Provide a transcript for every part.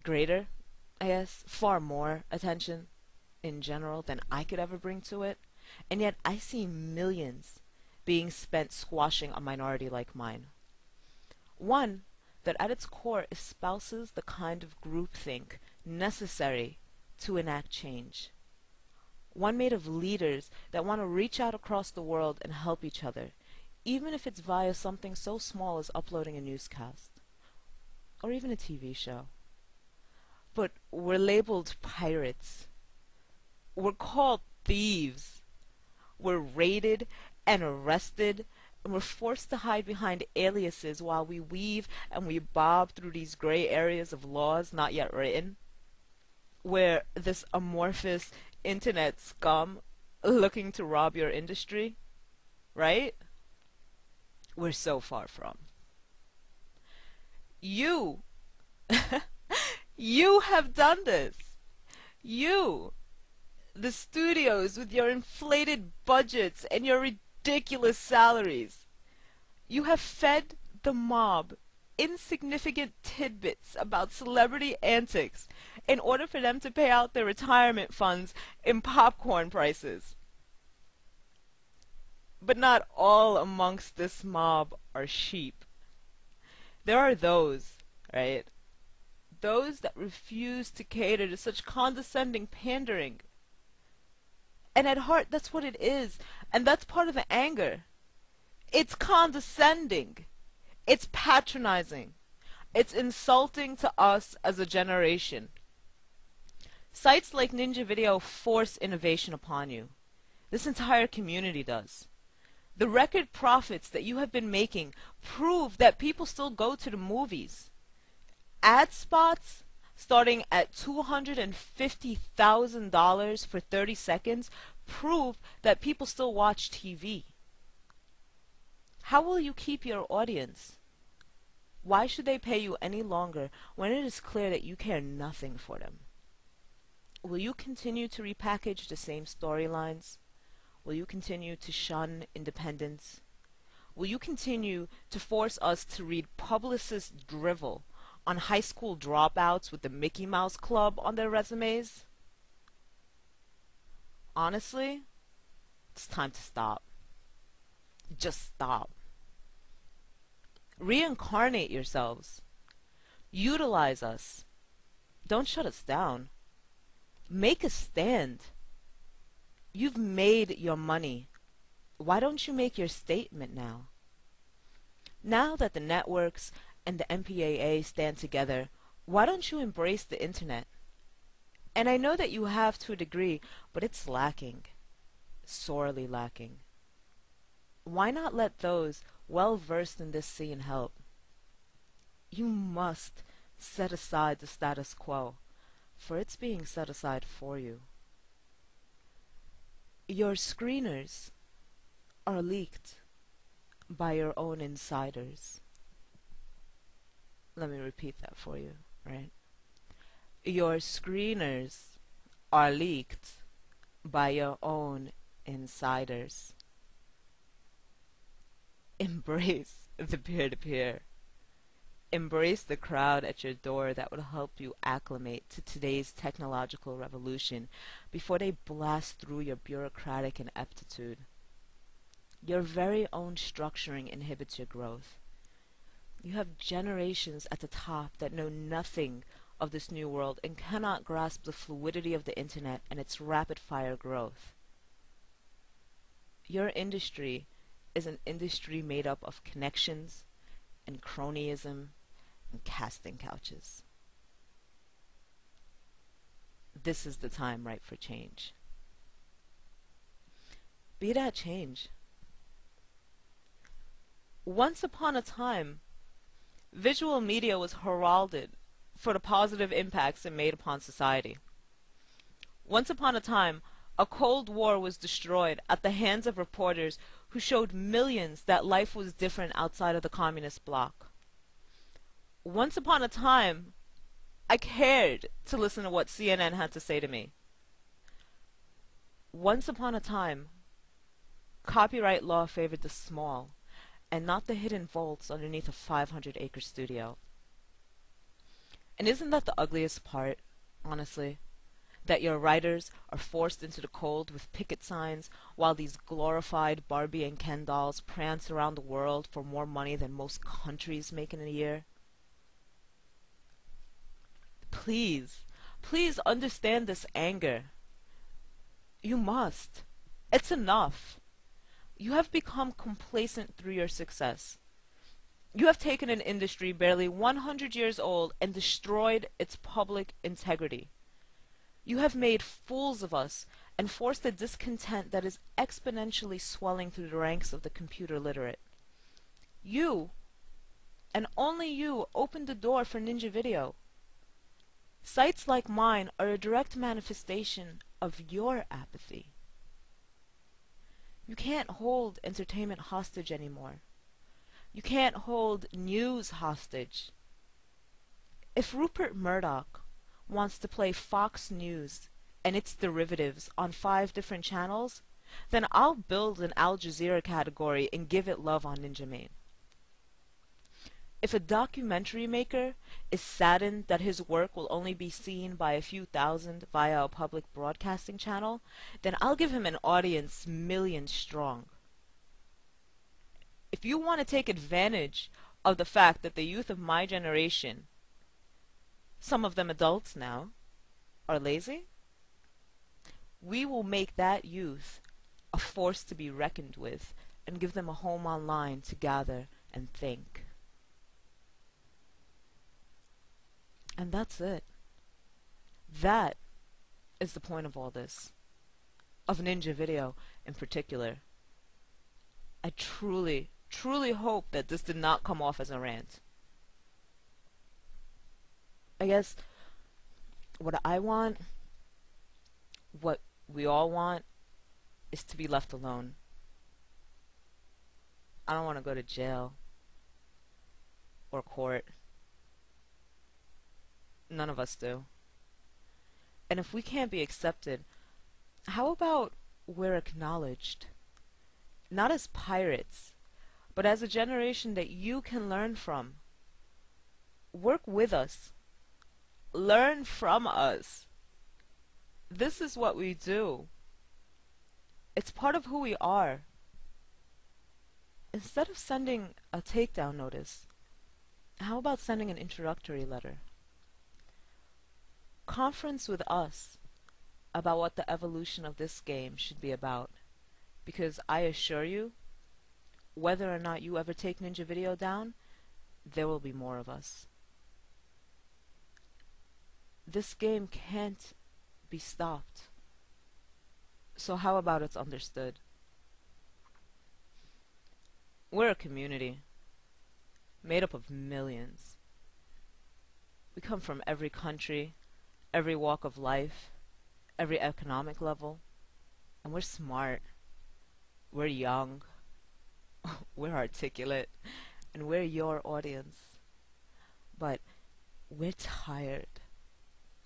greater, I guess, far more attention in general than I could ever bring to it. And yet I see millions being spent squashing a minority like mine. One that at its core espouses the kind of groupthink necessary to enact change. One made of leaders that want to reach out across the world and help each other, even if it's via something so small as uploading a newscast, or even a TV show. But we're labeled pirates. We're called thieves. We're raided and arrested, and we're forced to hide behind aliases while we weave and we bob through these gray areas of laws not yet written, where this amorphous internet scum looking to rob your industry, right? We're so far from. You, you have done this. You, the studios with your inflated budgets and your ridiculous salaries. You have fed the mob insignificant tidbits about celebrity antics in order for them to pay out their retirement funds in popcorn prices. But not all amongst this mob are sheep. There are those, right? Those that refuse to cater to such condescending pandering. And at heart, that's what it is. And that's part of the anger. It's condescending. It's patronizing. It's insulting to us as a generation. Sites like Ninja Video force innovation upon you. This entire community does. The record profits that you have been making prove that people still go to the movies. Ad spots starting at $250,000 for 30 seconds prove that people still watch TV. How will you keep your audience? Why should they pay you any longer when it is clear that you care nothing for them? Will you continue to repackage the same storylines? Will you continue to shun independence? Will you continue to force us to read publicist drivel on high school dropouts with the Mickey Mouse Club on their resumes? Honestly, it's time to stop. Just stop. Reincarnate yourselves. Utilize us. Don't shut us down. Make a stand. You've made your money. Why don't you make your statement now? Now that the networks and the MPAA stand together, why don't you embrace the internet? And I know that you have to a degree, but it's lacking. Sorely lacking. Why not let those well versed in this scene help? You must set aside the status quo, for it's being set aside for you. Your screeners are leaked by your own insiders. Let me repeat that for you, right? Your screeners are leaked by your own insiders. Embrace the peer-to-peer. Embrace the crowd at your door that would help you acclimate to today's technological revolution before they blast through your bureaucratic ineptitude. Your very own structuring inhibits your growth. You have generations at the top that know nothing of this new world and cannot grasp the fluidity of the internet and its rapid-fire growth. Your industry is an industry made up of connections and cronyism and casting couches. This is the time ripe for change. Be that change. Once upon a time, visual media was heralded for the positive impacts it made upon society. Once upon a time, a Cold War was destroyed at the hands of reporters who showed millions that life was different outside of the communist bloc. Once upon a time, I cared to listen to what CNN had to say to me. Once upon a time, copyright law favored the small and not the hidden vaults underneath a 500-acre studio. And isn't that the ugliest part, honestly? That your writers are forced into the cold with picket signs while these glorified Barbie and Ken dolls prance around the world for more money than most countries make in a year? Please, please understand this anger. You must. It's enough. You have become complacent through your success. You have taken an industry barely 100 years old and destroyed its public integrity. You have made fools of us and forced a discontent that is exponentially swelling through the ranks of the computer literate. You, and only you, opened the door for Ninja Video. Sites like mine are a direct manifestation of your apathy. You can't hold entertainment hostage anymore. You can't hold news hostage. If Rupert Murdoch wants to play Fox News and its derivatives on 5 different channels, then I'll build an Al Jazeera category and give it love on Ninja Main. If a documentary maker is saddened that his work will only be seen by a few thousand via a public broadcasting channel, then I'll give him an audience millions strong. If you want to take advantage of the fact that the youth of my generation, some of them adults now, are lazy, we will make that youth a force to be reckoned with and give them a home online to gather and think. And that's it. That is the point of all this. Of Ninja Video in particular. I truly, truly hope that this did not come off as a rant. I guess what I want, what we all want, is to be left alone. I don't want to go to jail or court. None of us do. And if we can't be accepted, how about we're acknowledged? Not as pirates, but as a generation that you can learn from. Work with us. Learn from us. This is what we do. It's part of who we are. Instead of sending a takedown notice, how about sending an introductory letter? Conference with us about what the evolution of this game should be about, because I assure you, whether or not you ever take Ninja Video down, there will be more of us. This game can't be stopped. So how about it's understood? We're a community made up of millions. We come from every country, every walk of life, every economic level, and we're smart, we're young, we're articulate, and we're your audience. But we're tired,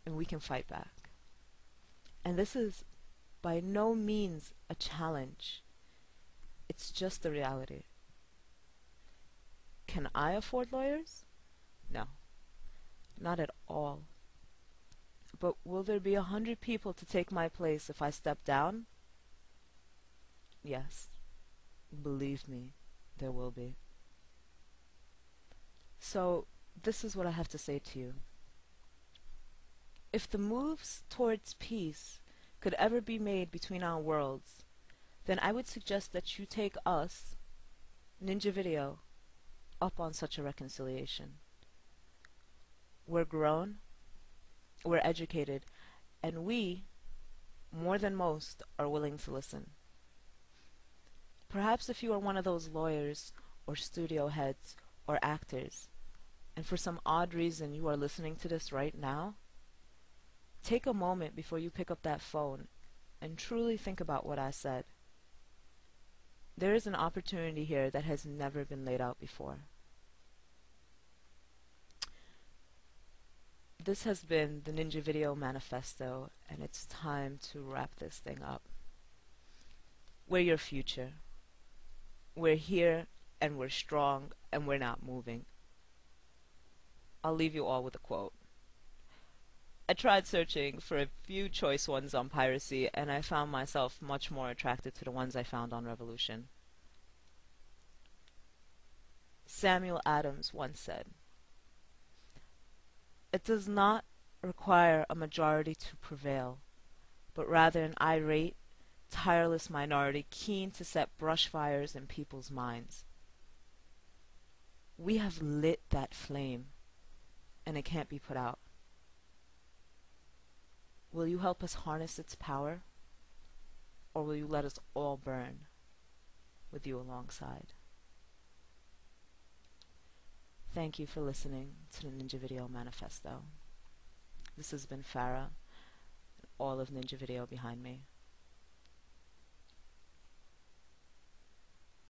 and we can fight back. And this is by no means a challenge. It's just the reality. Can I afford lawyers? No, not at all. But will there be 100 people to take my place if I step down? Yes, believe me, there will be. So, this is what I have to say to you. If the moves towards peace could ever be made between our worlds, then I would suggest that you take us, Ninja Video, up on such a reconciliation. We're grown, we're educated, and we, more than most, are willing to listen. Perhaps if you are one of those lawyers, or studio heads, or actors, and for some odd reason you are listening to this right now, take a moment before you pick up that phone and truly think about what I said. There is an opportunity here that has never been laid out before. This has been the Ninja Video Manifesto, and it's time to wrap this thing up. We're your future. We're here, and we're strong, and we're not moving. I'll leave you all with a quote. I tried searching for a few choice ones on piracy, and I found myself much more attracted to the ones I found on Revolution. Samuel Adams once said, "It does not require a majority to prevail, but rather an irate, tireless minority keen to set brush fires in people's minds." We have lit that flame, and it can't be put out. Will you help us harness its power, or will you let us all burn with you alongside? Thank you for listening to the Ninja Video Manifesto. This has been Farah, all of Ninja Video behind me.